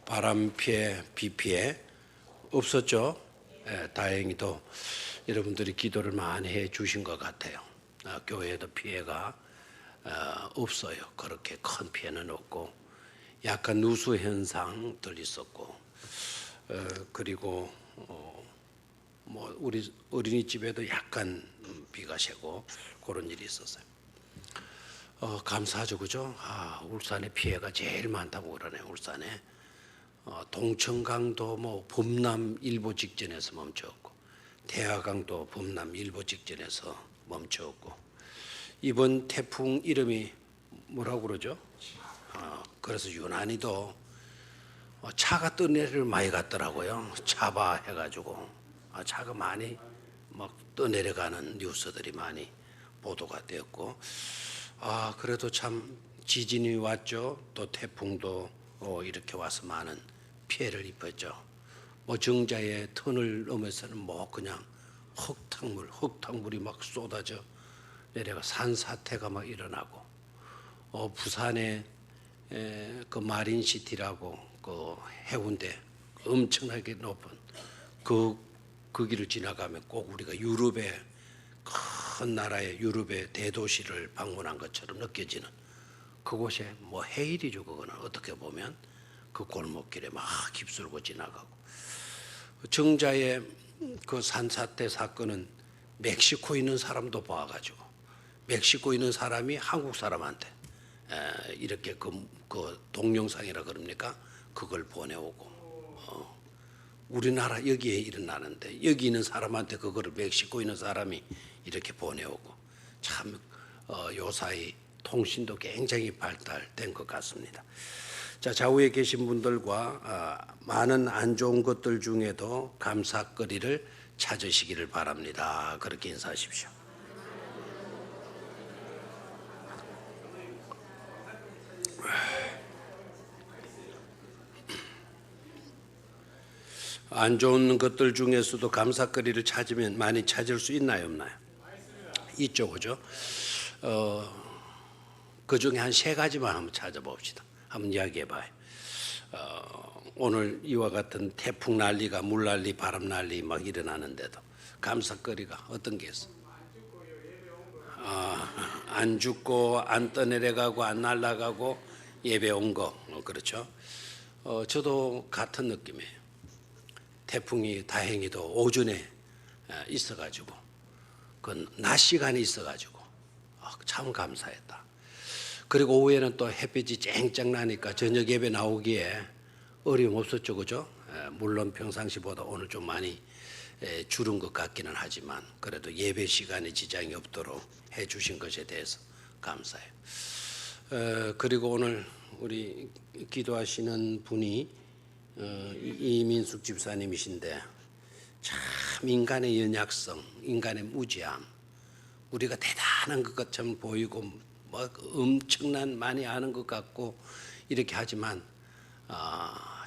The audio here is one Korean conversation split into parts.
바람 피해, 비 피해 없었죠. 다행히도 여러분들이 기도를 많이 해 주신 것 같아요. 교회에도 피해가 없어요. 그렇게 큰 피해는 없고 약간 누수 현상들 있었고 그리고 뭐 우리 어린이집에도 약간 비가 새고 그런 일이 있었어요. 감사하죠, 그죠? 울산에 피해가 제일 많다고 그러네. 울산에 동천강도 뭐 범람 일보 직전에서 멈췄고 대하강도 범람 일보 직전에서 멈췄고 이번 태풍 이름이 뭐라고 그러죠? 그래서 유난히도 차가 떠내리를 많이 갔더라고요. 차바 해가지고 차가 많이 막 떠내려가는 뉴스들이 많이 보도가 되었고 그래도 참 지진이 왔죠. 또 태풍도 이렇게 와서 많은 피해를 입었죠. 뭐 정자의 터널 넘어서는 뭐 그냥 흙탕물이 막 쏟아져 내려가 산사태가 막 일어나고 부산에 그 마린시티라고 그 해운대 엄청나게 높은 그 길을 지나가면 꼭 우리가 유럽의 큰 나라의 유럽의 대도시를 방문한 것처럼 느껴지는 그곳에 뭐 해일이죠. 그거는 어떻게 보면 그 골목길에 막 휩쓸고 지나가고 정자의 그 산사태 사건은 멕시코에 있는 사람도 봐가지고 멕시코에 있는 사람이 한국 사람한테 이렇게 그 동영상이라 그럽니까? 그걸 보내오고 우리나라 여기에 일어나는데 여기 있는 사람한테 그거를 멕시코에 있는 사람이 이렇게 보내오고 참 요사이 통신도 굉장히 발달된 것 같습니다. 자, 좌우에 계신 분들과 많은 안 좋은 것들 중에도 감사거리를 찾으시기를 바랍니다. 그렇게 인사하십시오. 안 좋은 것들 중에서도 감사거리를 찾으면 많이 찾을 수 있나요, 없나요? 있죠, 그죠? 그 중에 한 3가지만 한번 찾아봅시다. 한번 이야기해봐요. 오늘 이와 같은 태풍 난리가 물난리, 바람 난리 막 일어나는데도 감사거리가 어떤 게 있어? 안 죽고 안 떠내려가고 안 날아가고 예배 온 거, 그렇죠? 저도 같은 느낌이에요. 태풍이 다행히도 오전에 있어가지고 그 낮 시간에 있어가지고 참 감사했다. 그리고 오후에는 또 햇빛이 쨍쨍 나니까 저녁 예배 나오기에 어려움 없었죠, 그죠? 물론 평상시보다 오늘 좀 많이 줄은 것 같기는 하지만 그래도 예배 시간에 지장이 없도록 해주신 것에 대해서 감사해요. 그리고 오늘 우리 기도하시는 분이 이민숙 집사님이신데 참 인간의 연약성, 인간의 무지함, 우리가 대단한 것 같처럼 보이고 뭐 엄청난 많이 아는 것 같고 이렇게 하지만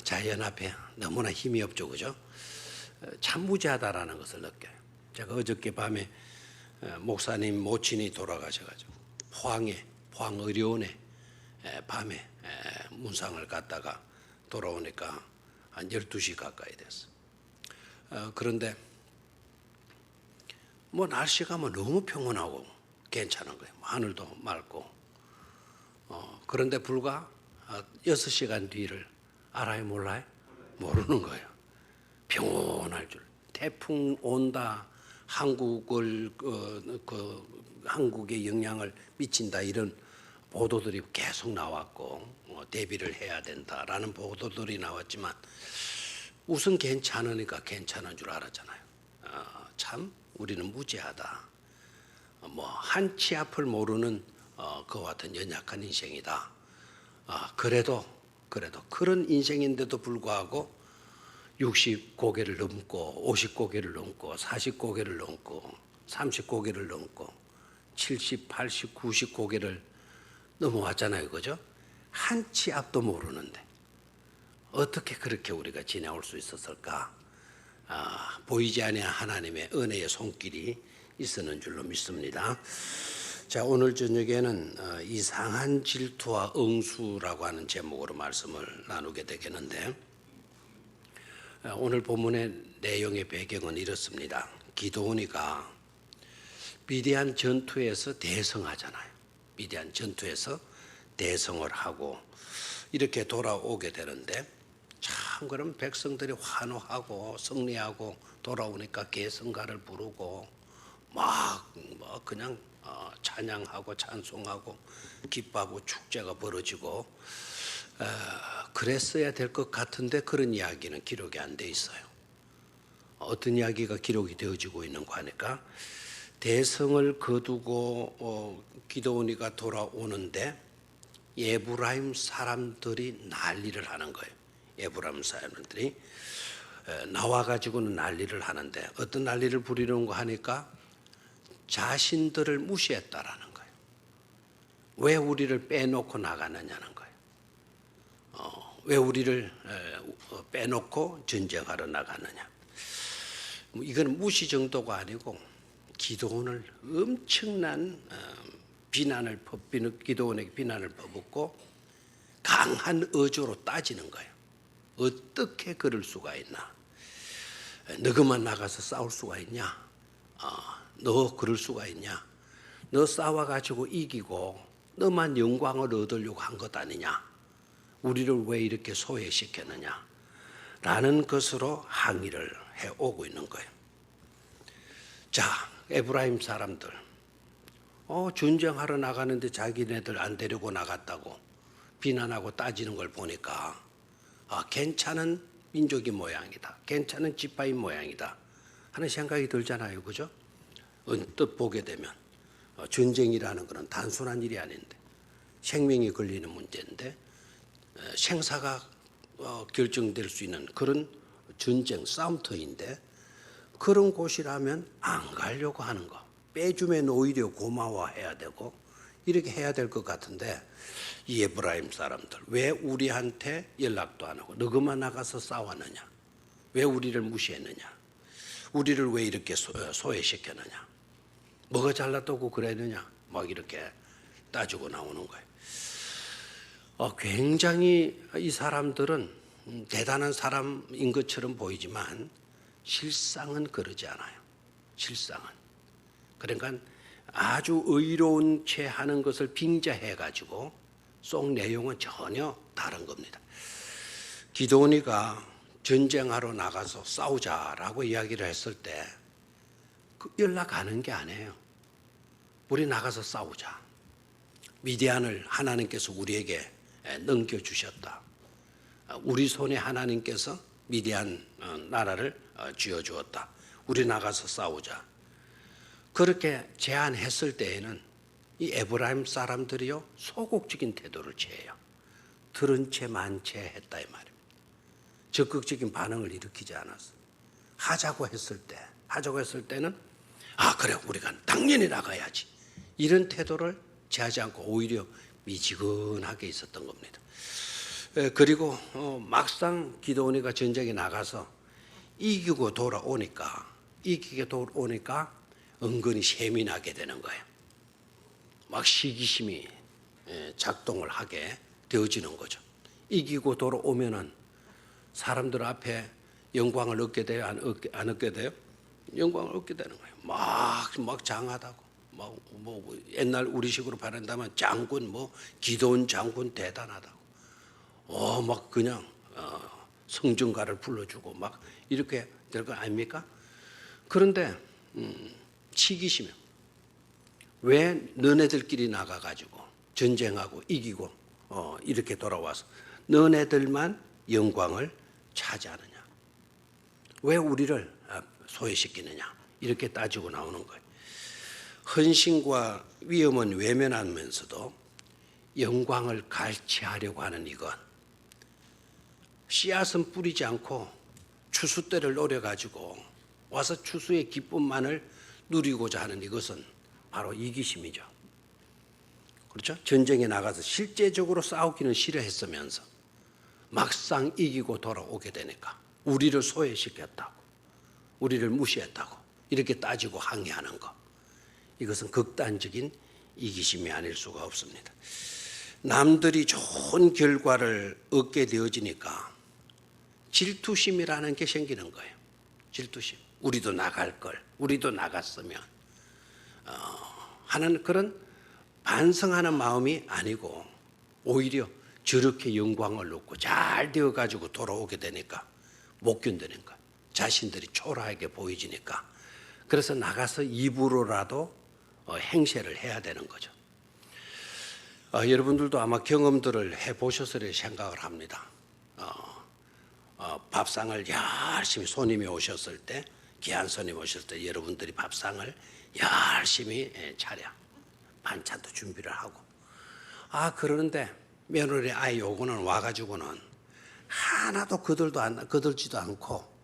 자연 앞에 너무나 힘이 없죠, 그죠? 참 무지하다라는 것을 느껴요. 제가 어저께 밤에 목사님 모친이 돌아가셔가지고 포항의료원에 밤에 문상을 갔다가 돌아오니까 한 12시 가까이 됐어. 그런데 뭐 날씨가 뭐 너무 평온하고 괜찮은 거예요. 하늘도 맑고. 그런데 불과 6시간 뒤를 알아요, 몰라요? 모르는 거예요. 평온할 줄. 태풍 온다, 한국에 영향을 미친다 이런 보도들이 계속 나왔고 대비를 해야 된다라는 보도들이 나왔지만 우선 괜찮으니까 괜찮은 줄 알았잖아요. 참 우리는 무지하다. 뭐 한치 앞을 모르는 그와 같은 연약한 인생이다. 그래도 그런 인생인데도 불구하고 60고개를 넘고 50고개를 넘고 40고개를 넘고 30고개를 넘고 70, 80, 90고개를 넘어왔잖아요, 그죠? 한치 앞도 모르는데 어떻게 그렇게 우리가 지나올 수 있었을까? 보이지 않는 하나님의 은혜의 손길이 있었는 줄로 믿습니다. 자, 오늘 저녁에는 이상한 질투와 응수라고 하는 제목으로 말씀을 나누게 되겠는데 오늘 본문의 내용의 배경은 이렇습니다. 기드온이가 미디안 전투에서 대성하잖아요. 미디안 전투에서 대성을 하고 이렇게 돌아오게 되는데, 참 그럼 백성들이 환호하고 승리하고 돌아오니까 계성가를 부르고 막 그냥 찬양하고 찬송하고 기뻐하고 축제가 벌어지고 그랬어야 될 것 같은데, 그런 이야기는 기록이 안 돼 있어요. 어떤 이야기가 기록이 되어지고 있는가 하니까, 대성을 거두고 기드온이가 돌아오는데 에브라임 사람들이 난리를 하는 거예요. 에브라임 사람들이 나와가지고는 난리를 하는데, 어떤 난리를 부리는가 하니까 자신들을 무시했다라는 거예요. 왜 우리를 빼놓고 나가느냐는 거예요. 왜 우리를 빼놓고 전쟁하러 나가느냐. 이건 무시 정도가 아니고 기드온을 엄청난 기드온에게 비난을 퍼붓고 강한 어조로 따지는 거예요. 어떻게 그럴 수가 있나? 너그만 나가서 싸울 수가 있냐? 너 그럴 수가 있냐? 너 싸워가지고 이기고 너만 영광을 얻으려고 한 것 아니냐? 우리를 왜 이렇게 소외시켰느냐? 라는 것으로 항의를 해오고 있는 거예요. 자, 에브라임 사람들 전쟁하러 나가는데 자기네들 안 데리고 나갔다고 비난하고 따지는 걸 보니까 괜찮은 민족이 모양이다, 괜찮은 지파인 모양이다 하는 생각이 들잖아요. 그죠? 언뜻 보게 되면 전쟁이라는 것은 단순한 일이 아닌데, 생명이 걸리는 문제인데, 생사가 결정될 수 있는 그런 전쟁 싸움터인데, 그런 곳이라면 안 가려고 하는 거, 빼주면 오히려 고마워해야 되고 이렇게 해야 될 것 같은데, 이 에브라임 사람들 왜 우리한테 연락도 안 하고 너그만 나가서 싸웠느냐? 왜 우리를 무시했느냐? 우리를 왜 이렇게 소외시켰느냐? 뭐가 잘났다고 그랬느냐? 막 이렇게 따지고 나오는 거예요. 굉장히 이 사람들은 대단한 사람인 것처럼 보이지만 실상은 그러지 않아요. 실상은. 그러니까 아주 의로운 채 하는 것을 빙자해가지고 속 내용은 전혀 다른 겁니다. 기드온이가 전쟁하러 나가서 싸우자라고 이야기를 했을 때 연락하는 게 아니에요. 우리 나가서 싸우자. 미디안을 하나님께서 우리에게 넘겨주셨다. 우리 손에 하나님께서 미디안 나라를 쥐어주었다. 우리 나가서 싸우자. 그렇게 제안했을 때에는 이 에브라임 사람들이요 소극적인 태도를 취해요. 들은 채 만 채 했다 이 말입니다. 적극적인 반응을 일으키지 않았어. 하자고 했을 때는 그래 우리가 당연히 나가야지, 이런 태도를 취하지 않고 오히려 미지근하게 있었던 겁니다. 그리고 막상 기드온이가 전쟁에 나가서 이기게 돌아오니까 은근히 세민하게 되는 거예요. 막 시기심이 작동을 하게 되어지는 거죠. 이기고 돌아오면은 사람들 앞에 영광을 얻게 돼요? 안 얻게 돼요? 영광을 얻게 되는 거예요. 막 장하다고. 뭐 옛날 우리식으로 말한다면 장군, 기드온 장군 대단하다고. 막 그냥 성전가를 불러주고 막 이렇게 될 거 아닙니까? 그런데 치기심이요. 왜 너네들끼리 나가가지고 전쟁하고 이기고 이렇게 돌아와서 너네들만 영광을 차지하느냐? 왜 우리를 소외시키느냐? 이렇게 따지고 나오는 거예요. 헌신과 위험은 외면하면서도 영광을 갈취하려고 하는 이것, 씨앗은 뿌리지 않고 추수 때를 노려가지고 와서 추수의 기쁨만을 누리고자 하는 이것은 바로 이기심이죠. 그렇죠? 전쟁에 나가서 실제적으로 싸우기는 싫어했으면서 막상 이기고 돌아오게 되니까 우리를 소외시켰다고, 우리를 무시했다고 이렇게 따지고 항의하는 것, 이것은 극단적인 이기심이 아닐 수가 없습니다. 남들이 좋은 결과를 얻게 되어지니까 질투심이라는 게 생기는 거예요. 질투심. 우리도 나갈 걸, 우리도 나갔으면 하는 그런 반성하는 마음이 아니고 오히려 저렇게 영광을 얻고 잘 되어가지고 돌아오게 되니까 못 견디는 거예요. 자신들이 초라하게 보이지니까. 그래서 나가서 입으로라도 행세를 해야 되는 거죠. 여러분들도 아마 경험들을 해보셨으리 생각을 합니다. 밥상을 열심히 손님이 오셨을 때, 귀한 손님 오셨을 때 여러분들이 밥상을 열심히 차려 반찬도 준비를 하고, 그러는데 며느리 아이 요거는 와가지고는 하나도 거들지도 않고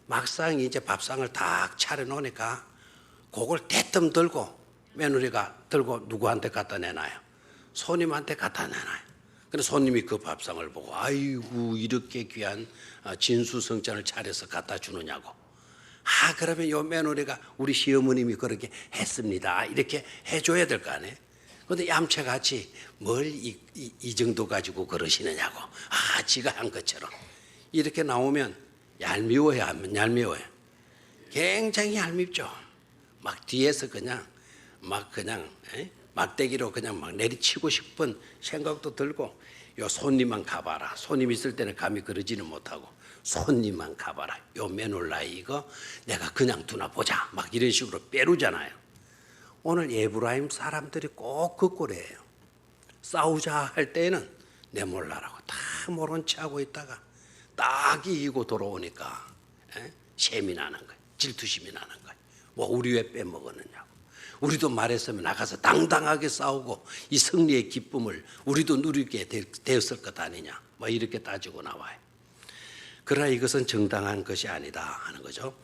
막상 이제 밥상을 딱 차려놓으니까 그걸 대뜸 들고 며느리가 들고 누구한테 갖다 내놔요? 손님한테 갖다 내놔요. 그래서 손님이 그 밥상을 보고 아이고 이렇게 귀한 진수성찬을 차려서 갖다 주느냐고. 그러면 요 며느리가 우리 시어머님이 그렇게 했습니다. 이렇게 해줘야 될 거 아니에요. 그런데 얌체같이 뭘 이 정도 가지고 그러시느냐고. 지가 한 것처럼. 이렇게 나오면 얄미워요, 안 얄미워요? 굉장히 얄밉죠. 막 뒤에서 그냥 막대기로 그냥 막 내리치고 싶은 생각도 들고, 요 손님만 가봐라. 손님 있을 때는 감히 그러지는 못하고, 손님만 가봐라. 요 며느라 이거 내가 그냥 두나 보자. 막 이런 식으로 빼루잖아요. 오늘 에브라임 사람들이 꼭 그 꼴이에요. 싸우자 할 때는 내 몰라라고 다 모른 체 하고 있다가 딱 이기고 돌아오니까 셈이 나는 거예요. 질투심이 나는 거예요. 뭐 우리 왜 빼먹었느냐고. 우리도 말했으면 나가서 당당하게 싸우고 이 승리의 기쁨을 우리도 누리게 되었을 것 아니냐. 뭐 이렇게 따지고 나와요. 그러나 이것은 정당한 것이 아니다 하는 거죠.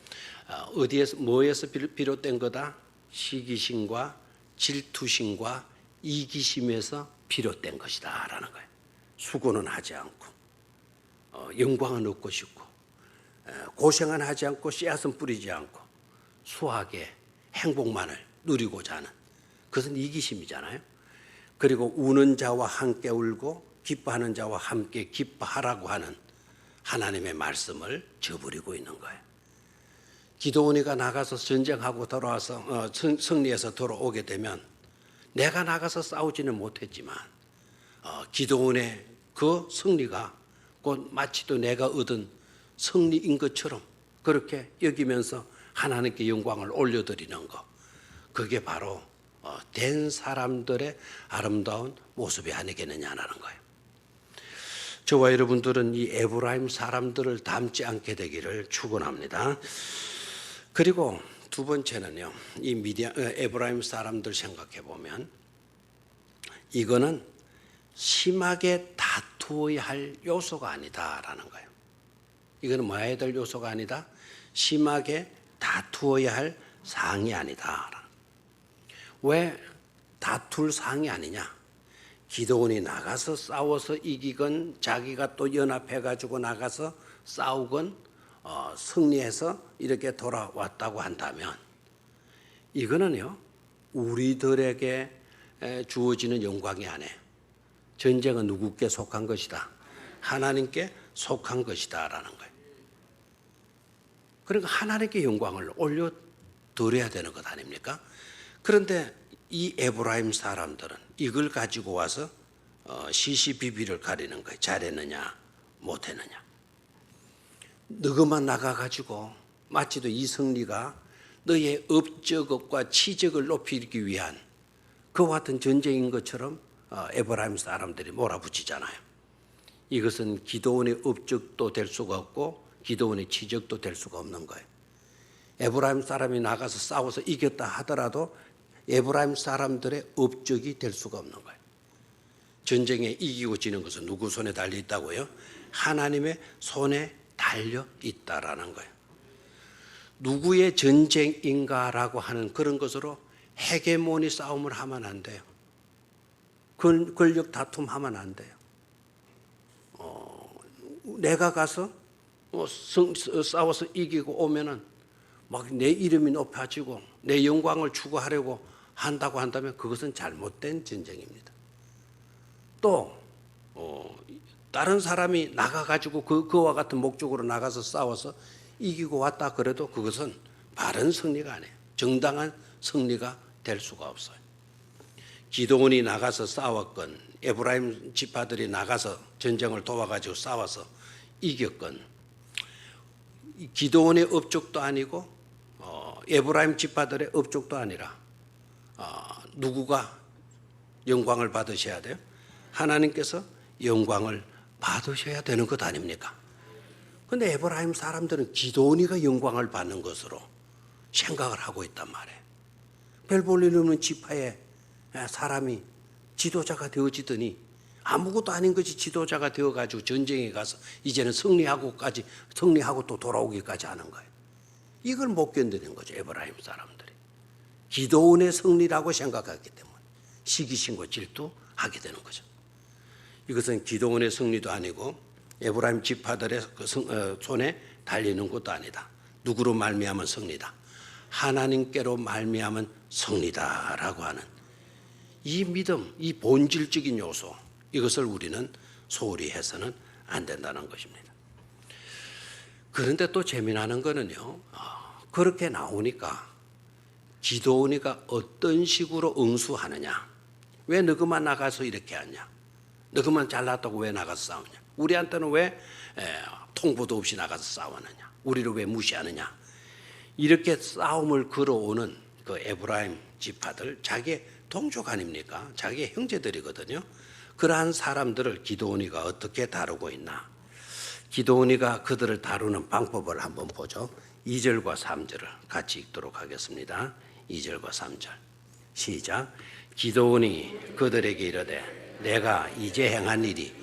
어디에서 뭐에서 비롯된 거다? 시기심과 질투심과 이기심에서 비롯된 것이다 라는 거예요. 수고는 하지 않고 영광은 얻고 싶고 고생은 하지 않고 씨앗은 뿌리지 않고 수하게 행복만을 누리고자 하는, 그것은 이기심이잖아요. 그리고 우는 자와 함께 울고 기뻐하는 자와 함께 기뻐하라고 하는 하나님의 말씀을 저버리고 있는 거예요. 기드온이가 나가서 전쟁하고 돌아와서 승리해서 돌아오게 되면 내가 나가서 싸우지는 못했지만 기드온의 그 승리가 곧 마치도 내가 얻은 승리인 것처럼 그렇게 여기면서 하나님께 영광을 올려드리는 것, 그게 바로 된 사람들의 아름다운 모습이 아니겠느냐라는 거예요. 저와 여러분들은 이 에브라임 사람들을 닮지 않게 되기를 축원합니다. 그리고 두 번째는요, 이 에브라임 사람들 생각해 보면 이거는 심하게 다투어야 할 요소가 아니다라는 거예요. 이거는 뭐 해야 될 요소가 아니다? 심하게 다투어야 할 사항이 아니다. 왜 다툴 사항이 아니냐? 기드온이 나가서 싸워서 이기건 자기가 또 연합해가지고 나가서 싸우건 승리해서 이렇게 돌아왔다고 한다면 이거는요 우리들에게 주어지는 영광이 아니에요. 전쟁은 누구께 속한 것이다? 하나님께 속한 것이다 라는 거예요. 그러니까 하나님께 영광을 올려드려야 되는 것 아닙니까? 그런데 이 에브라임 사람들은 이걸 가지고 와서 시시비비를 가리는 거예요. 잘했느냐 못했느냐. 너그만 나가가지고 마치도 이 승리가 너의 업적과 치적을 높이기 위한 그와 같은 전쟁인 것처럼 에브라임 사람들이 몰아붙이잖아요. 이것은 기드온의 업적도 될 수가 없고 기드온의 치적도 될 수가 없는 거예요. 에브라임 사람이 나가서 싸워서 이겼다 하더라도 에브라임 사람들의 업적이 될 수가 없는 거예요. 전쟁에 이기고 지는 것은 누구 손에 달려 있다고요? 하나님의 손에 달려 있다라는 거예요. 누구의 전쟁인가라고 하는 그런 것으로 헤게모니 싸움을 하면 안 돼요. 권력 다툼하면 안 돼요. 내가 가서 싸워서 이기고 오면은 막 내 이름이 높아지고 내 영광을 추구하려고 한다고 한다면 그것은 잘못된 전쟁입니다. 또 다른 사람이 나가가지고 그와 같은 목적으로 나가서 싸워서 이기고 왔다 그래도 그것은 바른 승리가 아니에요. 정당한 승리가 될 수가 없어요. 기드온이 나가서 싸웠건 에브라임 지파들이 나가서 전쟁을 도와가지고 싸워서 이겼건 기드온의 업적도 아니고 에브라임 지파들의 업적도 아니라 누구가 영광을 받으셔야 돼요? 하나님께서 영광을 받으셔야 되는 것 아닙니까? 그런데 에브라임 사람들은 기드온이가 영광을 받는 것으로 생각을 하고 있단 말이에요. 별 볼 일 없는 지파의 사람이 지도자가 되어지더니 아무것도 아닌 것이 지도자가 되어가지고 전쟁에 가서 이제는 승리하고 또 돌아오기까지 하는 거예요. 이걸 못 견디는 거죠, 에브라임 사람들이. 기드온의 승리라고 생각하기 때문에 시기심과 질투하게 되는 거죠. 이것은 기드온의 승리도 아니고 에브라임 지파들의 손에 달리는 것도 아니다. 누구로 말미암은 승리다. 하나님께로 말미암은 승리다라고 하는 이 믿음, 이 본질적인 요소, 이것을 우리는 소홀히 해서는 안 된다는 것입니다. 그런데 또 재미나는 거는요, 그렇게 나오니까 기드온이가 어떤 식으로 응수하느냐. 왜 너그만 나가서 이렇게 하냐. 너그만 잘났다고 왜 나가서 싸우냐. 우리한테는 왜 통보도 없이 나가서 싸우느냐. 우리를 왜 무시하느냐. 이렇게 싸움을 걸어오는 그 에브라임 지파들, 자기의 동족 아닙니까? 자기의 형제들이거든요. 그러한 사람들을 기드온이가 어떻게 다루고 있나. 기드온이가 그들을 다루는 방법을 한번 보죠. 2절과 3절을 같이 읽도록 하겠습니다. 2절과 3절 시작. 기드온이 그들에게 이르되 내가 이제 행한 일이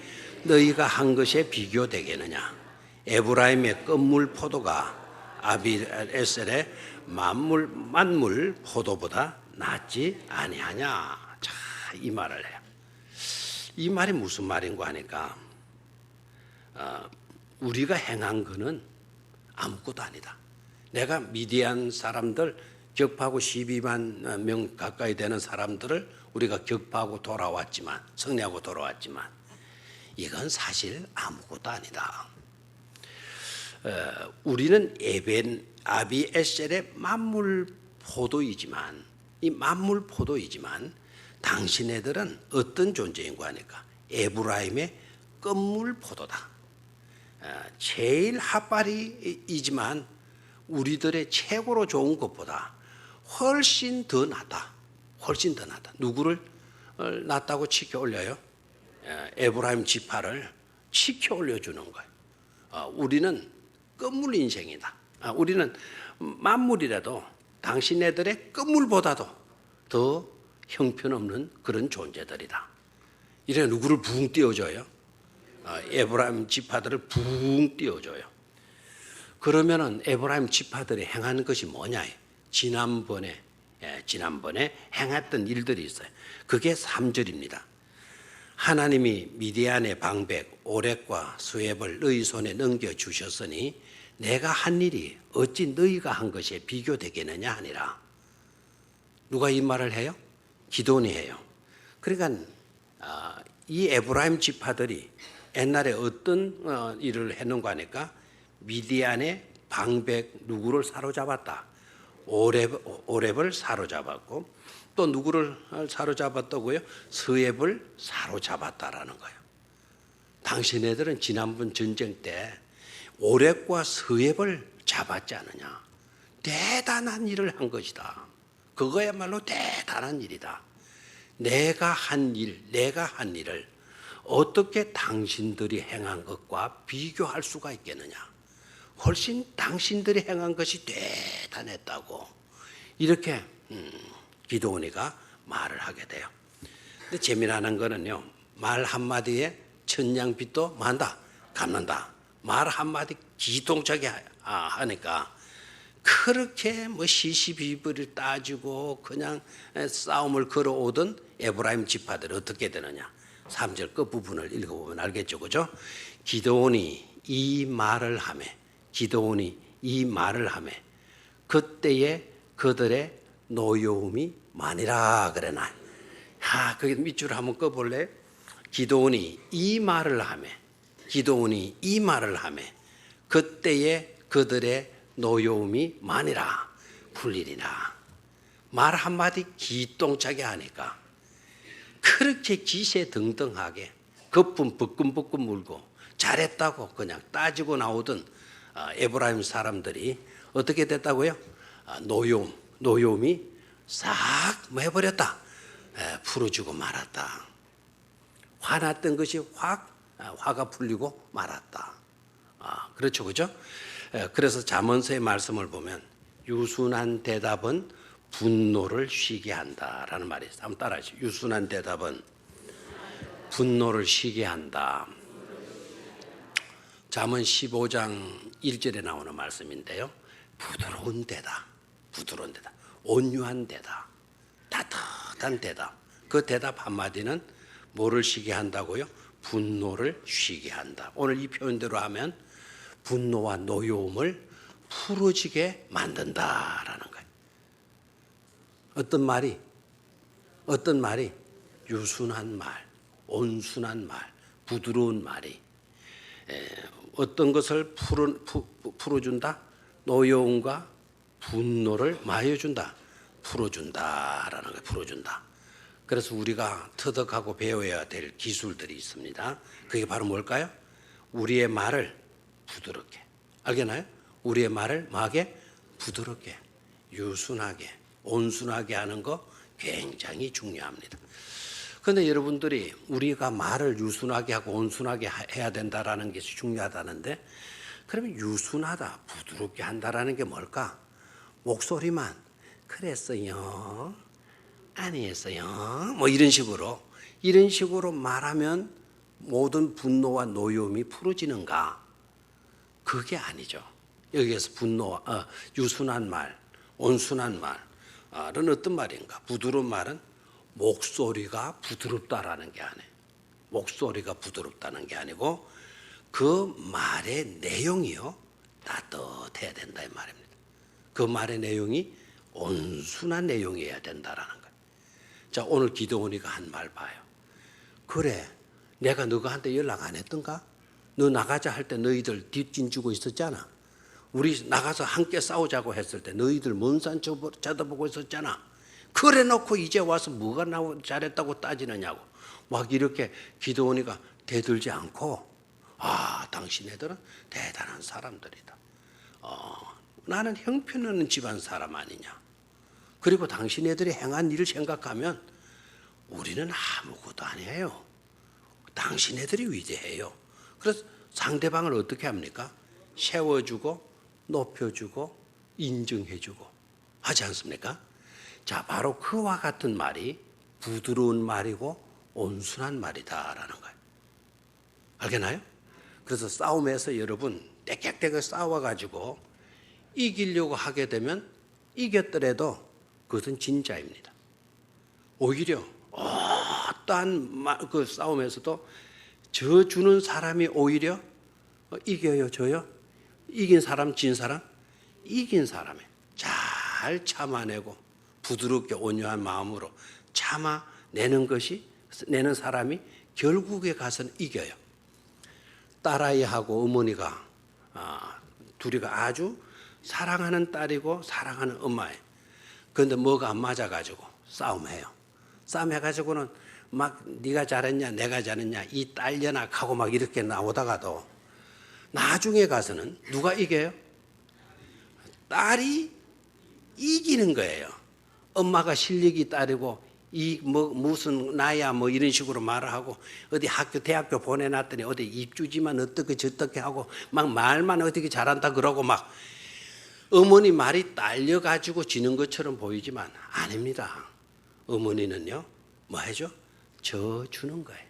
너희가 한 것에 비교되겠느냐. 에브라임의 끝물 포도가 아비에셀의 만물 포도보다 낫지 아니하냐. 자, 이 말을 해요. 이 말이 무슨 말인가 하니까 우리가 행한 것은 아무것도 아니다. 내가 미디안 사람들 격파하고 12만 명 가까이 되는 사람들을 우리가 격파하고 돌아왔지만, 승리하고 돌아왔지만 이건 사실 아무것도 아니다. 우리는 아비에셀의 만물 포도이지만, 이 만물 포도이지만 당신네들은 어떤 존재인가 하니까 에브라임의 끝물 포도다. 제일 핫바리이지만 우리들의 최고로 좋은 것보다 훨씬 더 낫다. 훨씬 더 낫다. 누구를 낫다고 치켜 올려요? 에브라임 지파를 치켜 올려주는 거예요. 우리는 끝물 인생이다. 우리는 만물이라도 당신네들의 끝물보다도 더 형편없는 그런 존재들이다. 이래 누구를 붕 띄워줘요? 에브라임 지파들을 붕 띄워줘요. 그러면은 에브라임 지파들이 행하는 것이 뭐냐? 지난번에 행했던 일들이 있어요. 그게 3절입니다. 하나님이 미디안의 방백 오렉과 스웹을 너희 손에 넘겨주셨으니 내가 한 일이 어찌 너희가 한 것에 비교되겠느냐 하니라. 누가 이 말을 해요? 기드온이 해요. 그러니까 이 에브라임 지파들이 옛날에 어떤 일을 했는가 하니까 미디안의 방백 누구를 사로잡았다. 오렙을 사로잡았고 또 누구를 사로잡았다고요? 스웹을 사로잡았다라는 거예요. 당신네들은 지난번 전쟁 때 오렙과 스웹을 잡았지 않느냐. 대단한 일을 한 것이다. 그거야말로 대단한 일이다. 내가 한 일을 어떻게 당신들이 행한 것과 비교할 수가 있겠느냐. 훨씬 당신들이 행한 것이 대단했다고 이렇게 기드온이가 말을 하게 돼요. 근데 재미나는 거는요, 말 한마디에 천냥빚도 만다 갚는다. 말 한마디 기동차게 하니까 그렇게 뭐 시시비비를 따지고 그냥 싸움을 걸어오던 에브라임 지파들이 어떻게 되느냐. 3절 끝부분을 읽어보면 알겠죠, 그죠? 기드온이 이 말을 하매 그때에 그들의 노여움이 많이라 그래나. 거기 밑줄 한번 꺼볼래? 기드온이 이 말을 하매 기드온이 이 말을 하매 그때에 그들의 노여움이 많이라 풀리리라. 말 한마디 기똥차게 하니까 그렇게 기세등등하게 거품 부끈부끈 물고 잘했다고 그냥 따지고 나오던 에브라임 사람들이 어떻게 됐다고요? 노여움이 싹 해버렸다. 풀어주고 말았다. 화났던 것이 화가 풀리고 말았다. 그렇죠, 그죠? 그래서 잠언서의 말씀을 보면 유순한 대답은 분노를 쉬게 한다라는 말이 있어요. 한번 따라하시죠. 유순한 대답은 분노를 쉬게 한다. 잠언 15장 1절에 나오는 말씀인데요. 부드러운 대답, 온유한 대답, 따뜻한 대답. 그 대답 한마디는 뭐를 쉬게 한다고요? 분노를 쉬게 한다. 오늘 이 표현대로 하면 분노와 노여움을 풀어지게 만든다라는 거예요. 어떤 말이? 유순한 말, 온순한 말, 부드러운 말이 어떤 것을 풀어준다? 노여움과 분노를 마여준다. 풀어준다라는 거예요. 풀어준다. 그래서 우리가 터득하고 배워야 될 기술들이 있습니다. 그게 바로 뭘까요? 우리의 말을 부드럽게, 알겠나요? 우리의 말을 뭐하게? 부드럽게, 유순하게, 온순하게 하는 거 굉장히 중요합니다. 그런데 여러분들이 우리가 말을 유순하게 하고 온순하게 해야 된다라는 것이 중요하다는데, 그러면 유순하다, 부드럽게 한다라는 게 뭘까? 목소리만 그랬어요, 아니었어요, 뭐 이런 식으로 말하면 모든 분노와 노여움이 풀어지는가? 그게 아니죠. 여기에서 유순한 말, 온순한 말은 어떤 말인가? 부드러운 말은 목소리가 부드럽다라는 게 아니에요. 목소리가 부드럽다는 게 아니고 그 말의 내용이요, 따뜻해야 된다 이 말입니다. 그 말의 내용이 온순한 내용이어야 된다라는 거예요. 자, 오늘 기드온이가 한 말 봐요. 그래, 내가 너한테 연락 안 했던가? 너 나가자 할 때 너희들 뒷짐 주고 있었잖아. 우리 나가서 함께 싸우자고 했을 때 너희들 먼 산 쳐다보고 있었잖아. 그래 놓고 이제 와서 뭐가 잘했다고 따지느냐고 막 이렇게 기드온이가 대들지 않고, 당신네들은 대단한 사람들이다. 나는 형편없는 집안 사람 아니냐. 그리고 당신네들이 행한 일을 생각하면 우리는 아무것도 아니에요. 당신네들이 위대해요. 그래서 상대방을 어떻게 합니까? 세워주고 높여주고 인정해주고 하지 않습니까? 자, 바로 그와 같은 말이 부드러운 말이고 온순한 말이다라는 거예요. 알겠나요? 그래서 싸움에서 여러분 떼깍떼깍 싸워가지고 이기려고 하게 되면 이겼더라도 그것은 진짜입니다. 오히려 어떠한 그 싸움에서도 저 주는 사람이 오히려 이겨요, 져요? 이긴 사람, 진 사람? 이긴 사람이 잘 참아내고 부드럽게 온유한 마음으로 참아내는 사람이 결국에 가서는 이겨요. 딸아이하고 어머니가 둘이가 아주 사랑하는 딸이고 사랑하는 엄마예요. 그런데 뭐가 안 맞아가지고 싸움해요. 싸움해가지고는 막 네가 잘했냐 내가 잘했냐 이 딸려나가고 막 이렇게 나오다가도 나중에 가서는 누가 이겨요? 딸이 이기는 거예요. 엄마가 실력이 딸이고 무슨 나야 뭐 이런 식으로 말을 하고 어디 대학교 보내놨더니 어디 입주지만 어떻게 저떻게 하고 막 말만 어떻게 잘한다 그러고 막 어머니 말이 딸려가지고 지는 것처럼 보이지만 아닙니다. 어머니는요 뭐 해줘? 저 주는 거예요.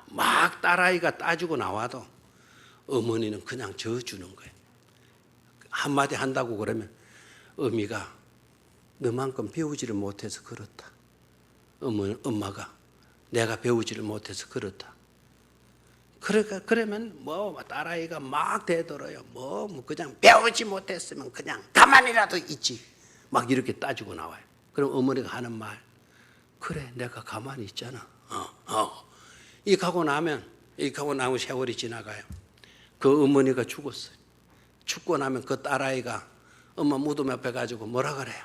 막 딸아이가 따지고 나와도 어머니는 그냥 저 주는 거예요. 한마디 한다고 그러면 어미가 너만큼 배우지를 못해서 그렇다. 엄마가 내가 배우지를 못해서 그렇다. 그러면 뭐 딸아이가 막 대들어요. 뭐 그냥 배우지 못했으면 그냥 가만히라도 있지. 막 이렇게 따지고 나와요. 그럼 어머니가 하는 말, 그래 내가 가만히 있잖아. 이 가고 나면 이렇게 하고 나면 세월이 지나가요. 그 어머니가 죽었어요. 죽고 나면 그 딸아이가 엄마 무덤 앞에 가지고 뭐라 그래요?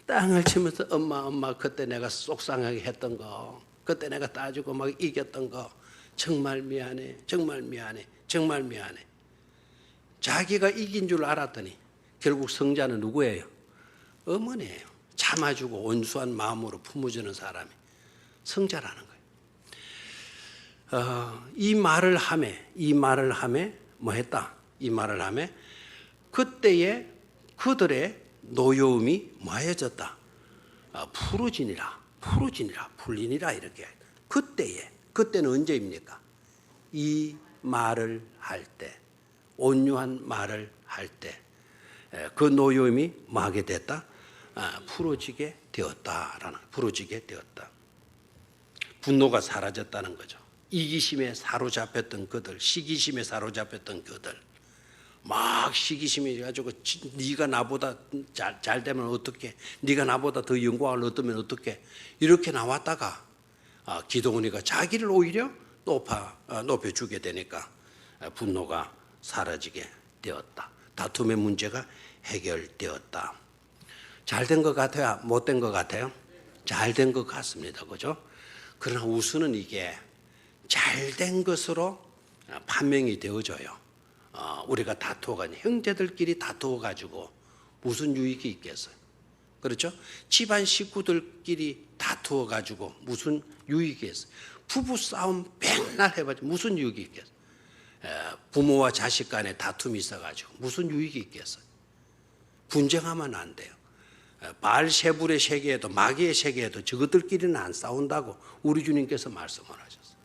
땅을 치면서 엄마 그때 내가 속상하게 했던 거, 그때 내가 따지고 막 이겼던 거 정말 미안해, 정말 미안해, 정말 미안해. 자기가 이긴 줄 알았더니 결국 성자는 누구예요? 어머니예요. 참아주고 온수한 마음으로 품어주는 사람이 성자라는 거예요. 이 말을 하매 뭐 했다? 이 말을 하매 그때의 그들의 노여움이 뭐해졌다? 풀리니라 이렇게. 그때는 언제입니까? 이 말을 할 때, 온유한 말을 할 때, 그 노여움이 뭐하게 됐다? 풀어지게 되었다. 분노가 사라졌다는 거죠. 이기심에 사로잡혔던 그들, 시기심에 사로잡혔던 그들, 막 시기심이 가지고 네가 나보다 잘 되면 어떻게? 네가 나보다 더 영광을 얻으면 어떻게? 이렇게 나왔다가 기도원이가 자기를 오히려 높여주게 되니까 분노가 사라지게 되었다. 다툼의 문제가 해결되었다. 잘된 것 같아요? 못된 것 같아요? 잘된 것 같습니다. 그죠? 그러나 우선은 이게 잘된 것으로 판명이 되어져요. 우리가 형제들끼리 다투어가지고 무슨 유익이 있겠어요? 그렇죠? 집안 식구들끼리 다투어가지고 무슨 유익이 있어요? 부부 싸움 맨날 해봐도 무슨 유익이 있겠어요? 부모와 자식 간에 다툼이 있어가지고 무슨 유익이 있겠어요? 분쟁하면 안 돼요. 바알세불의 세계에도 마귀의 세계에도 저것들끼리는 안 싸운다고 우리 주님께서 말씀을 하셨어요.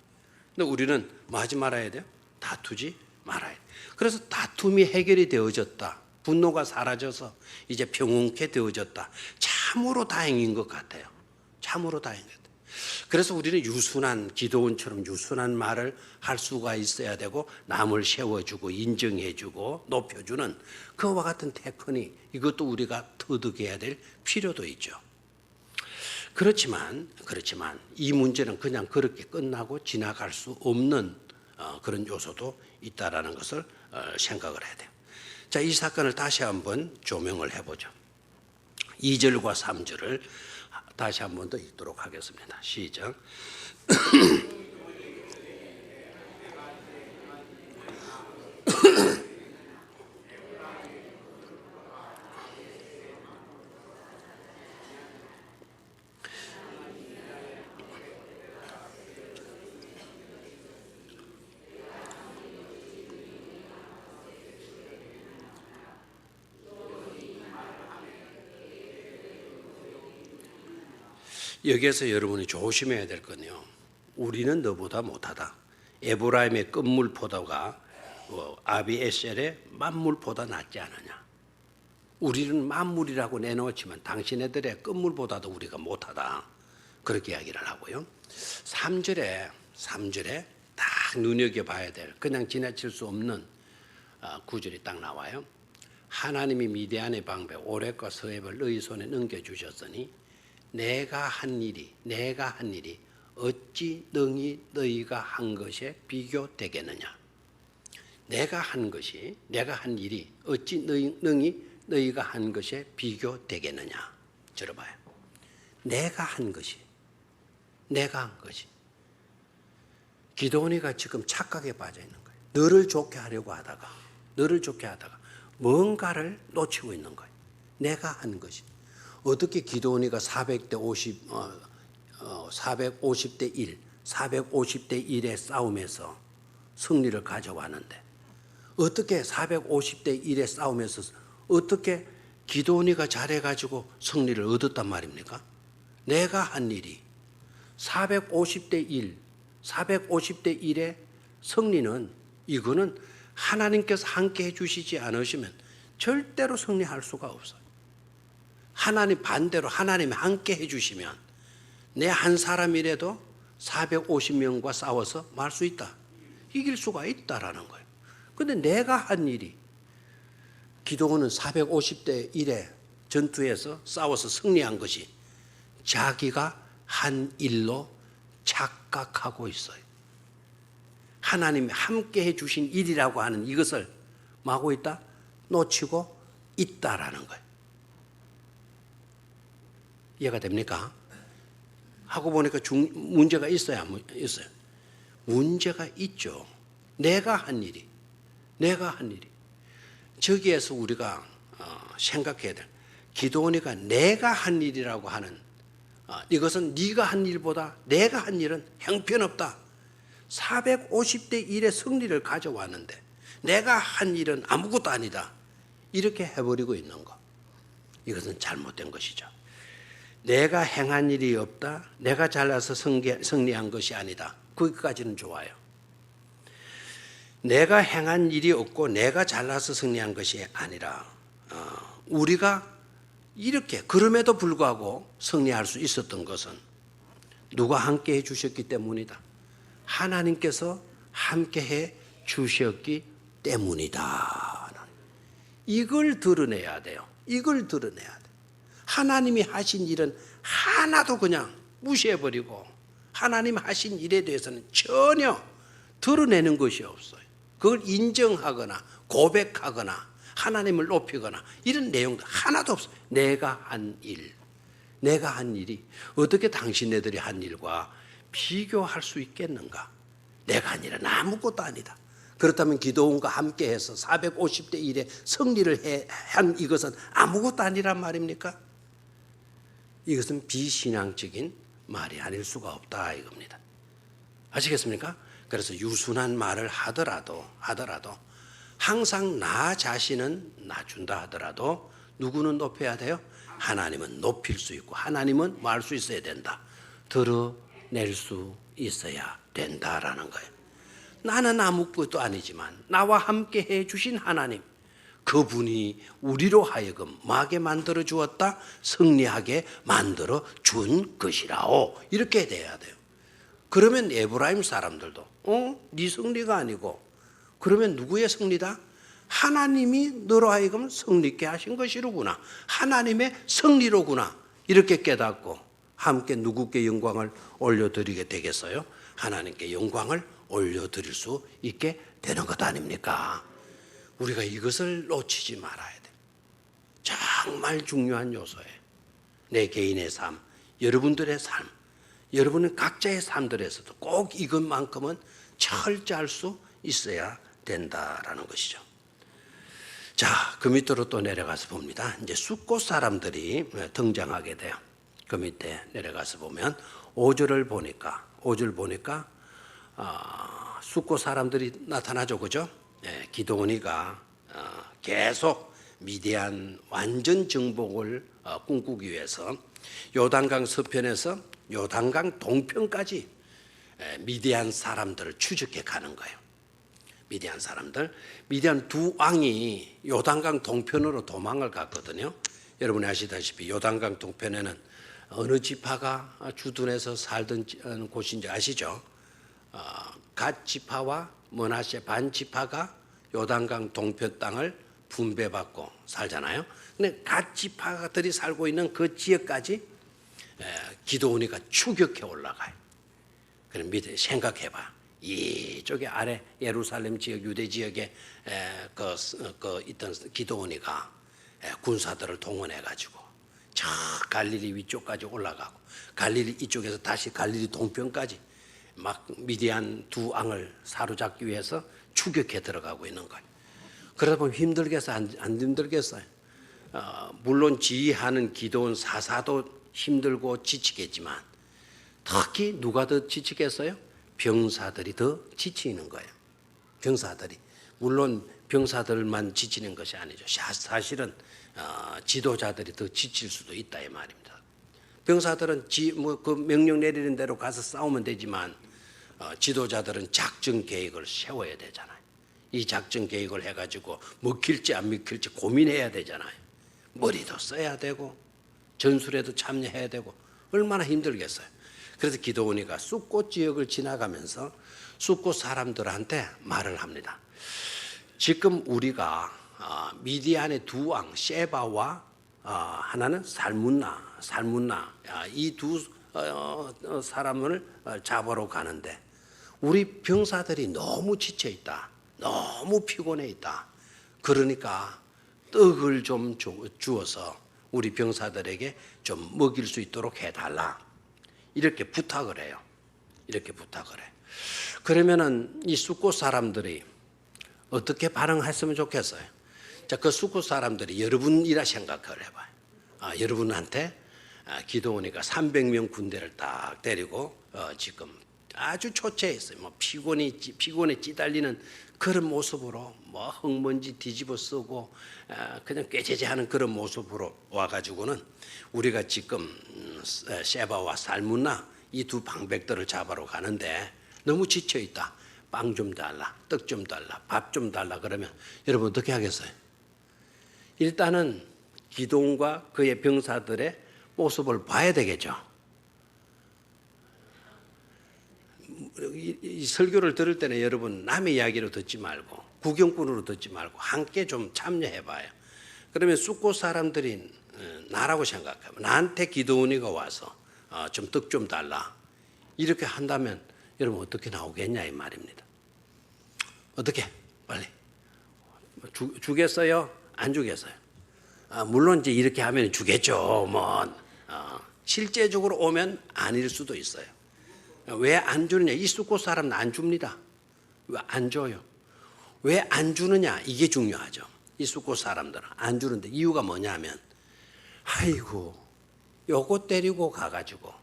근데 우리는 뭐 하지 말아야 돼요? 다투지 말아야 돼요. 그래서 다툼이 해결이 되어졌다. 분노가 사라져서 이제 평온케 되어졌다. 참으로 다행인 것 같아요. 참으로 다행인 것 같아요. 그래서 우리는 기도원처럼 유순한 말을 할 수가 있어야 되고 남을 세워주고 인정해주고 높여주는 그와 같은 테크닉, 이것도 우리가 터득해야 될 필요도 있죠. 그렇지만 이 문제는 그냥 그렇게 끝나고 지나갈 수 없는 그런 요소도 있다라는 것을 생각을 해야 돼요. 자, 이 사건을 다시 한번 조명을 해보죠. 2절과 3절을 다시 한번 더 읽도록 하겠습니다. 시작. 여기에서 여러분이 조심해야 될 건요. 우리는 너보다 못하다. 에브라임의 끝물포도가 아비에셀의 만물보다 낫지 않느냐. 우리는 만물이라고 내놓지만 당신네들의 끝물보다도 우리가 못하다. 그렇게 이야기를 하고요. 3절에 딱 눈여겨봐야 될, 그냥 지나칠 수 없는 구절이 딱 나와요. 하나님이 미디안의 방배 오렙과 서heb을 너희 손에 넘겨주셨으니 내가 한 일이 어찌 능히 너희가 한 것에 비교되겠느냐. 내가 한 일이 어찌 능히 너희가 한 것에 비교되겠느냐. 들어봐요. 내가 한 것이. 기도원이가 지금 착각에 빠져 있는 거예요. 너를 좋게 하다가 뭔가를 놓치고 있는 거예요. 내가 한 것이. 어떻게 기도원이가 450대 1의 싸움에서 승리를 가져왔는데, 어떻게 450대 1의 싸움에서 어떻게 기도원이가 잘해가지고 승리를 얻었단 말입니까? 내가 한 일이 450대 1의 승리는, 이거는 하나님께서 함께 해주시지 않으시면 절대로 승리할 수가 없어요. 반대로 하나님이 함께 해주시면 내 한 사람이라도 450명과 싸워서 말 수 있다. 이길 수가 있다라는 거예요. 그런데 내가 한 일이, 기도원은 450대 1의 전투에서 싸워서 승리한 것이 자기가 한 일로 착각하고 있어요. 하나님이 함께 해주신 일이라고 하는 이것을 뭐하고 있다? 놓치고 있다라는 거예요. 이해가 됩니까? 하고 보니까 문제가 있어요? 안 있어요? 문제가 있죠. 내가 한 일이. 저기에서 우리가 생각해야 될, 기도원이가 내가 한 일이라고 하는, 이것은 네가 한 일보다 내가 한 일은 형편없다. 450대 1의 승리를 가져왔는데 내가 한 일은 아무것도 아니다. 이렇게 해버리고 있는 거. 이것은 잘못된 것이죠. 내가 행한 일이 없다. 내가 잘나서 승리한 것이 아니다. 거기까지는 좋아요. 내가 행한 일이 없고 내가 잘나서 승리한 것이 아니라 우리가 이렇게 그럼에도 불구하고 승리할 수 있었던 것은 누가 함께 해 주셨기 때문이다. 하나님께서 함께 해 주셨기 때문이다. 이걸 드러내야 돼요. 이걸 드러내야 돼. 하나님이 하신 일은 하나도 그냥 무시해버리고 하나님 하신 일에 대해서는 전혀 드러내는 것이 없어요. 그걸 인정하거나 고백하거나 하나님을 높이거나 이런 내용도 하나도 없어요. 내가 한 일이 어떻게 당신네들이 한 일과 비교할 수 있겠는가? 내가 한 일은 아무것도 아니다. 그렇다면 기도원과 함께해서 450대 1의 승리를 한 이것은 아무것도 아니란 말입니까? 이것은 비신앙적인 말이 아닐 수가 없다 이겁니다. 아시겠습니까? 그래서 유순한 말을 하더라도 항상 나 자신은 낮춘다 하더라도 누구는 높여야 돼요? 하나님은 높일 수 있고 하나님은 뭐 할 수 있어야 된다. 드러낼 수 있어야 된다라는 거예요. 나는 아무것도 아니지만 나와 함께 해주신 하나님, 그분이 우리로 하여금 뭐하게 만들어 주었다? 승리하게 만들어 준 것이라오. 이렇게 돼야 돼요. 그러면 에브라임 사람들도 네 승리가 아니고 그러면 누구의 승리다? 하나님이 너로 하여금 승리케 하신 것이로구나. 하나님의 승리로구나. 이렇게 깨닫고 함께 누구께 영광을 올려드리게 되겠어요? 하나님께 영광을 올려드릴 수 있게 되는 것 아닙니까? 우리가 이것을 놓치지 말아야 돼. 정말 중요한 요소예요. 내 개인의 삶, 여러분들의 삶, 여러분은 각자의 삶들에서도 꼭 이것만큼은 철저할 수 있어야 된다라는 것이죠. 자, 그 밑으로 또 내려가서 봅니다. 이제 숫곳 사람들이 등장하게 돼요. 그 밑에 내려가서 보면 5절을 보니까 숫곳 사람들이 나타나죠, 그죠? 기드온이가 계속 미디안 완전 정복을 꿈꾸기 위해서 요단강 서편에서 요단강 동편까지 미디안 사람들을 추적해 가는 거예요. 미디안 두 왕이 요단강 동편으로 도망을 갔거든요. 여러분이 아시다시피 요단강 동편에는 어느 지파가 주둔해서 살던 곳인지 아시죠? 갓 지파와 므낫세 반 지파가 요단강 동편 땅을 분배받고 살잖아요. 근데 갓 지파들이 살고 있는 그 지역까지 기드온이가 추격해 올라가요. 그럼 밑에 생각해봐. 이쪽에 아래 예루살렘 지역, 유대 지역에 있던 기드온이가 군사들을 동원해가지고 저 갈릴리 위쪽까지 올라가고 갈릴리 이쪽에서 다시 갈릴리 동편까지 막 미디안 두 왕을 사로잡기 위해서 추격해 들어가고 있는 거예요. 그러다 보면 힘들겠어요? 안 힘들겠어요? 물론 지휘하는 기드온 사사도 힘들고 지치겠지만 특히 누가 더 지치겠어요? 병사들이 더 지치는 거예요. 병사들이. 물론 병사들만 지치는 것이 아니죠. 사실은 지도자들이 더 지칠 수도 있다 이 말입니다. 병사들은 그 명령 내리는 대로 가서 싸우면 되지만 지도자들은 작전 계획을 세워야 되잖아요. 이 작전 계획을 해가지고 먹힐지 안 먹힐지 고민해야 되잖아요. 머리도 써야 되고 전술에도 참여해야 되고 얼마나 힘들겠어요. 그래서 기드온이가 숫곳 지역을 지나가면서 숫곳 사람들한테 말을 합니다. 지금 우리가 미디안의 두 왕 세바와 하나는 살문나 이 두 사람을 잡으러 가는데 우리 병사들이 너무 지쳐 있다. 너무 피곤해 있다. 그러니까 떡을 좀 주어서 우리 병사들에게 좀 먹일 수 있도록 해달라. 이렇게 부탁을 해요. 이렇게 부탁을 해. 그러면은 이 숫곳 사람들이 어떻게 반응했으면 좋겠어요? 자, 그 숫곳 사람들이 여러분이라 생각을 해봐요. 여러분한테 기도원이가 300명 군대를 딱 데리고 지금 아주 초췌했어요. 뭐 피곤에 찌달리는 그런 모습으로 뭐 흙먼지 뒤집어 쓰고 그냥 꾀죄죄하는 그런 모습으로 와가지고는 우리가 지금 세바와 살문나 이 두 방백들을 잡으러 가는데 너무 지쳐 있다. 빵 좀 달라, 떡 좀 달라, 밥 좀 달라 그러면 여러분 어떻게 하겠어요? 일단은 기도원과 그의 병사들의 모습을 봐야 되겠죠. 이 설교를 들을 때는 여러분 남의 이야기로 듣지 말고 구경꾼으로 듣지 말고 함께 좀 참여해 봐요. 그러면 숫곳 사람들이 나라고 생각하면 나한테 기도원이가 와서 좀 떡 좀 달라 이렇게 한다면 여러분 어떻게 나오겠냐 이 말입니다. 어떻게 빨리 주겠어요? 안 주겠어요? 물론 이제 이렇게 하면 주겠죠. 실제적으로 오면 아닐 수도 있어요. 왜 안 주느냐? 이 숫곳 사람은 안 줍니다. 왜 안 줘요? 왜 안 주느냐? 이게 중요하죠. 이 숫곳 사람들은 안 주는데 이유가 뭐냐면 아이고 요거 때리고 가가지고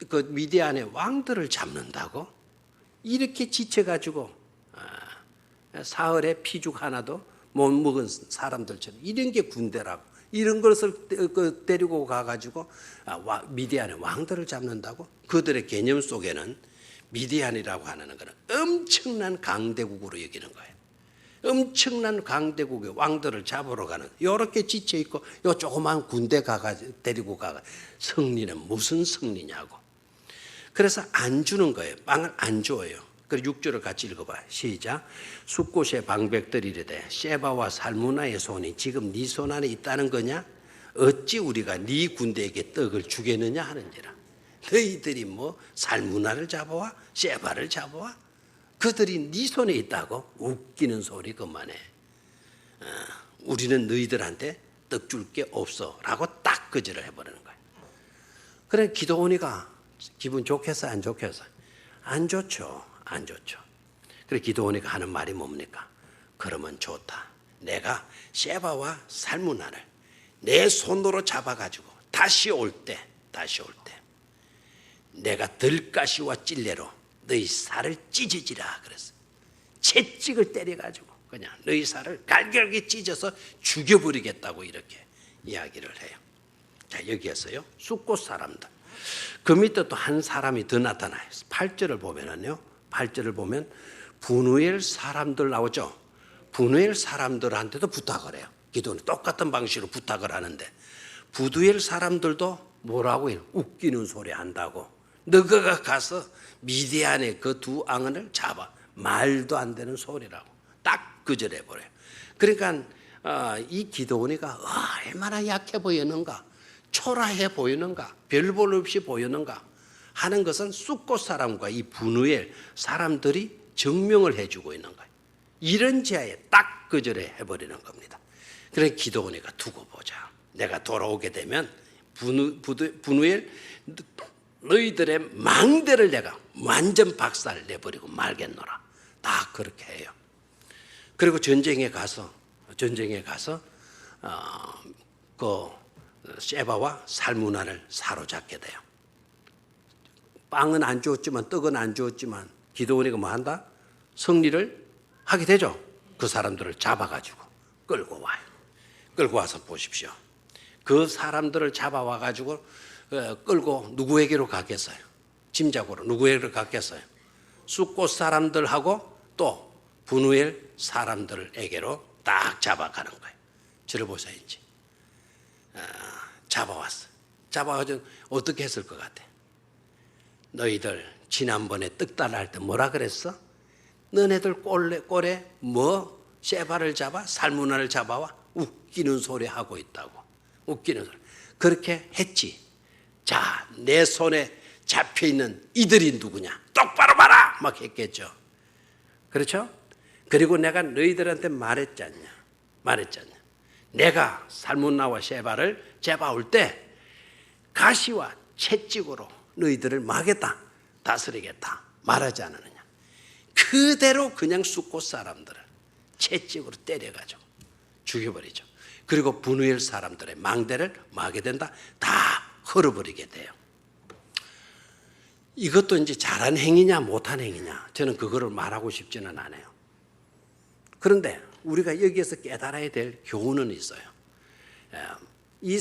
그 미디안의 왕들을 잡는다고 이렇게 지쳐가지고 사흘에 피죽 하나도 못 먹은 사람들처럼 이런 게 군대라고 이런 것을 데리고 가가지고 미디안의 왕들을 잡는다고 그들의 개념 속에는 미디안이라고 하는 것은 엄청난 강대국으로 여기는 거예요. 엄청난 강대국의 왕들을 잡으러 가는 이렇게 지쳐 있고 요 조그만 군대 데리고 가가 승리는 무슨 승리냐고. 그래서 안 주는 거예요. 빵을 안 줘요. 그리고 6절을 같이 읽어봐요. 시작. 숫곳의 방백들이 이르되 세바와 살무나의 손이 지금 네 손 안에 있다는 거냐? 어찌 우리가 네 군대에게 떡을 주겠느냐 하는지라. 너희들이 뭐 살무나를 잡아와? 세바를 잡아와? 그들이 네 손에 있다고? 웃기는 소리 그만해. 우리는 너희들한테 떡 줄 게 없어 라고 딱 거절을 해버리는 거예요. 그래 기도원이가 기분 좋겠어요? 안 좋겠어요? 안 좋죠. 안 좋죠. 그래 기도원이가 하는 말이 뭡니까? 그러면 좋다. 내가 세바와 살무나를 내 손으로 잡아가지고 다시 올 때 내가 들가시와 찔레로 너희 살을 찢어지라 그랬어. 채찍을 때려가지고 그냥 너희 살을 갈갈하게 찢어서 죽여버리겠다고 이렇게 이야기를 해요. 자 여기에서요 숫곳 사람들 그 밑에 또 한 사람이 더 나타나요. 8절을 보면은요 8절을 보면 분우엘 사람들 나오죠. 분우엘 사람들한테도 부탁을 해요. 기도는 똑같은 방식으로 부탁을 하는데 부두엘 사람들도 뭐라고 해요? 웃기는 소리 한다고. 너가 가서 미디안의 그 두 앙을 잡아. 말도 안 되는 소리라고 딱 거절해버려요. 그러니까 이 기도원이가 얼마나 약해 보이는가 초라해 보이는가 별 볼 없이 보이는가 하는 것은 숫곳 사람과 이 분우엘 사람들이 증명을 해주고 있는 거예요. 이런 지하에 딱 거절해 해버리는 겁니다. 그래서 기도원이가 두고 보자. 내가 돌아오게 되면 분우엘 너희들의 망대를 내가 완전 박살 내버리고 말겠노라. 다 그렇게 해요. 그리고 전쟁에 가서 그 세바와 살무나를 사로잡게 돼요. 빵은 안 주었지만 떡은 안 주었지만 기도원이가 뭐 한다? 승리를 하게 되죠. 그 사람들을 잡아가지고 끌고 와요. 끌고 와서 보십시오. 그 사람들을 잡아와가지고 끌고 누구에게로 갔겠어요? 짐작으로 누구에게로 갔겠어요? 숫곳 사람들하고 또 분우엘 사람들에게로 딱 잡아가는 거예요. 저를 보세요 이제. 잡아왔어. 잡아가지고 어떻게 했을 것 같아? 너희들 지난번에 떡 달라 할 때 뭐라 그랬어? 너네들 꼴에 뭐 세바를 잡아 살무나를 잡아와 웃기는 소리 하고 있다고. 웃기는 소리. 그렇게 했지. 자, 내 손에 잡혀있는 이들이 누구냐? 똑바로 봐라! 막 했겠죠. 그렇죠? 그리고 내가 너희들한테 말했잖냐? 내가 살문나와 셰바를 잡아올 때 가시와 채찍으로 너희들을 막겠다, 다스리겠다 말하지 않았느냐? 그대로 그냥 숫곳 사람들을 채찍으로 때려가지고 죽여버리죠. 그리고 분우엘 사람들의 망대를 막게 된다. 다 헐어버리게 돼요. 이것도 이제 잘한 행위냐 못한 행위냐, 저는 그거를 말하고 싶지는 않아요. 그런데 우리가 여기에서 깨달아야 될 교훈은 있어요. 이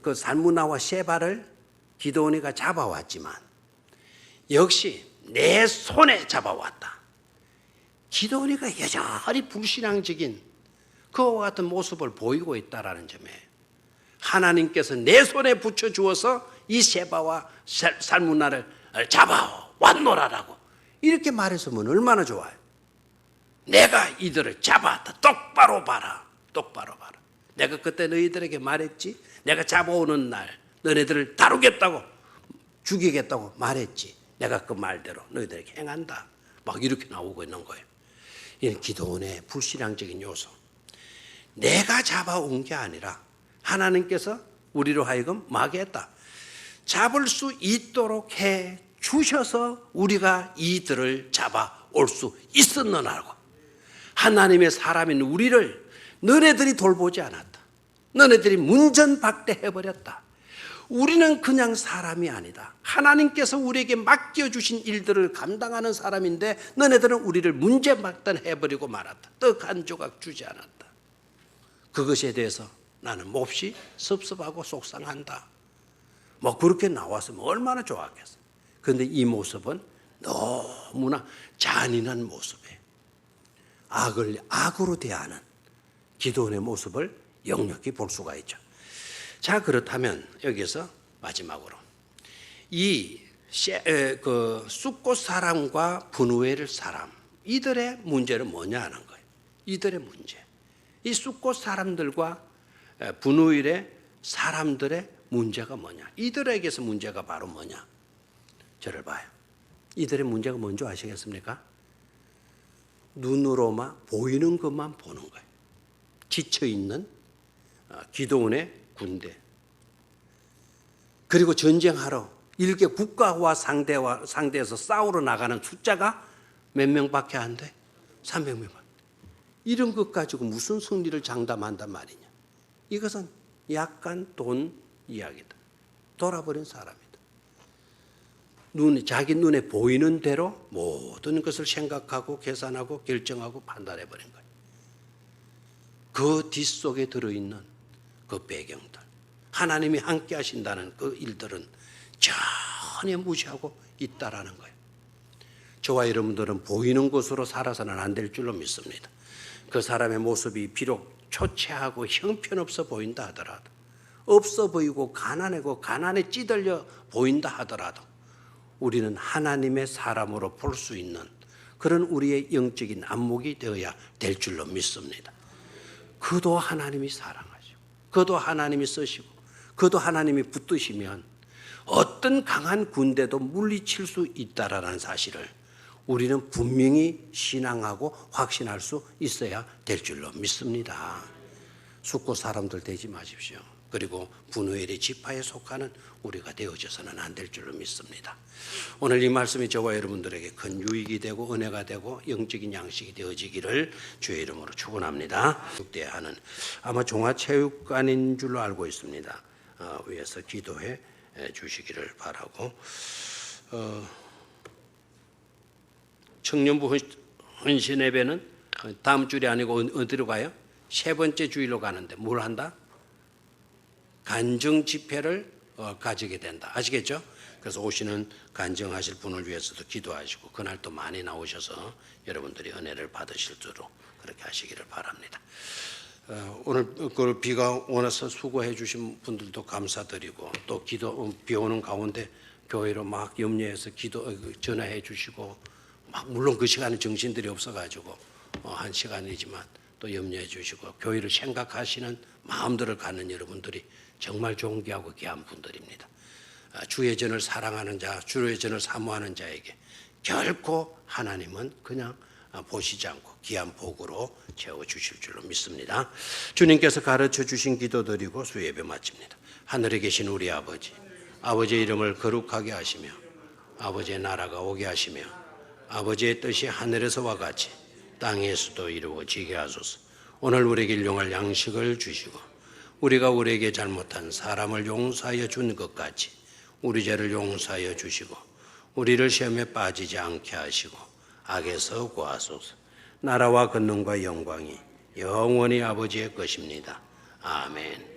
그 살무나와 셰바를 기드온이가 잡아왔지만 역시 내 손에 잡아왔다. 기드온이가 여전히 불신앙적인 그와 같은 모습을 보이고 있다라는 점에 하나님께서 내 손에 붙여주어서 이 셰바와 살무나를 잡아왔노라라고 이렇게 말했으면 얼마나 좋아요. 내가 이들을 잡았다. 똑바로 봐라. 똑바로 봐라. 내가 그때 너희들에게 말했지. 내가 잡아오는 날 너네들을 다루겠다고, 죽이겠다고 말했지. 내가 그 말대로 너희들에게 행한다. 막 이렇게 나오고 있는 거예요. 이는 기드온의 불신앙적인 요소. 내가 잡아온 게 아니라 하나님께서 우리로 하여금 마귀했다. 잡을 수 있도록 해 주셔서 우리가 이들을 잡아올 수 있었느냐고. 하나님의 사람인 우리를 너네들이 돌보지 않았다. 너네들이 문전박대해버렸다. 우리는 그냥 사람이 아니다. 하나님께서 우리에게 맡겨주신 일들을 감당하는 사람인데 너네들은 우리를 문전박대해버리고 말았다. 떡 한 조각 주지 않았다. 그것에 대해서 나는 몹시 섭섭하고 속상한다. 뭐 그렇게 나왔으면 얼마나 좋았겠어. 그런데 이 모습은 너무나 잔인한 모습이에요. 악을 악으로 대하는 기드온의 모습을 역력히 볼 수가 있죠. 자, 그렇다면 여기서 마지막으로 이 숫곳 사람과 분우엘 사람, 이들의 문제는 뭐냐 하는 거예요. 이들의 문제. 이 숫곳 사람들과 분우엘의 사람들의 문제가 뭐냐? 이들에게서 문제가 바로 뭐냐? 저를 봐요. 이들의 문제가 뭔지 아시겠습니까? 눈으로만 보이는 것만 보는 거예요. 지쳐있는 기드온의 군대, 그리고 전쟁하러 일개 국가와 상대해서 싸우러 나가는 숫자가 몇 명밖에 안 돼? 300명. 이런 것 가지고 무슨 승리를 장담한단 말이냐? 이것은 약간 돈 이야기다. 돌아버린 사람이다. 자기 눈에 보이는 대로 모든 것을 생각하고 계산하고 결정하고 판단해버린 거예요. 그 뒷속에 들어있는 그 배경들, 하나님이 함께 하신다는 그 일들은 전혀 무시하고 있다라는 거예요. 저와 여러분들은 보이는 것으로 살아서는 안 될 줄로 믿습니다. 그 사람의 모습이 비록 초췌하고 형편없어 보인다 하더라도, 없어 보이고 가난하고 가난에 찌들려 보인다 하더라도 우리는 하나님의 사람으로 볼 수 있는 그런 우리의 영적인 안목이 되어야 될 줄로 믿습니다. 그도 하나님이 사랑하시고, 그도 하나님이 쓰시고, 그도 하나님이 붙드시면 어떤 강한 군대도 물리칠 수 있다라는 사실을 우리는 분명히 신앙하고 확신할 수 있어야 될 줄로 믿습니다. 숫곳 사람들 되지 마십시오. 그리고 분우엘의 지파에 속하는 우리가 되어져서는 안 될 줄로 믿습니다. 오늘 이 말씀이 저와 여러분들에게 큰 유익이 되고 은혜가 되고 영적인 양식이 되어지기를 주의 이름으로 축원합니다. 국대하는 아마 종합체육관인 줄로 알고 있습니다. 위에서 기도해 주시기를 바라고, 청년부 헌신 예배는 다음 주일이 아니고 어디로 가요? 세 번째 주일로 가는데 뭘 한다? 간증 집회를 가지게 된다. 아시겠죠? 그래서 오시는 간증하실 분을 위해서도 기도하시고 그날 또 많이 나오셔서 여러분들이 은혜를 받으실 줄로 그렇게 하시기를 바랍니다. 오늘 그 비가 오나서 수고해 주신 분들도 감사드리고, 또 비 오는 가운데 교회로 막 염려해서 전화해 주시고, 막 물론 그 시간에 정신들이 없어가지고 한 시간이지만 또 염려해 주시고 교회를 생각하시는 마음들을 갖는 여러분들이 정말 존귀하고 귀한 분들입니다. 주의 전을 사랑하는 자, 주의 전을 사모하는 자에게 결코 하나님은 그냥 보시지 않고 귀한 복으로 채워주실 줄로 믿습니다. 주님께서 가르쳐 주신 기도 드리고 수예배 마칩니다. 하늘에 계신 우리 아버지, 아버지의 이름을 거룩하게 하시며 아버지의 나라가 오게 하시며 아버지의 뜻이 하늘에서와 같이 땅에서도 이루어지게 하소서. 오늘 우리에게 일용할 양식을 주시고 우리가 우리에게 잘못한 사람을 용서하여 준 것 같이 우리 죄를 용서하여 주시고 우리를 시험에 빠지지 않게 하시고 악에서 구하소서. 나라와 권능과 영광이 영원히 아버지의 것입니다. 아멘.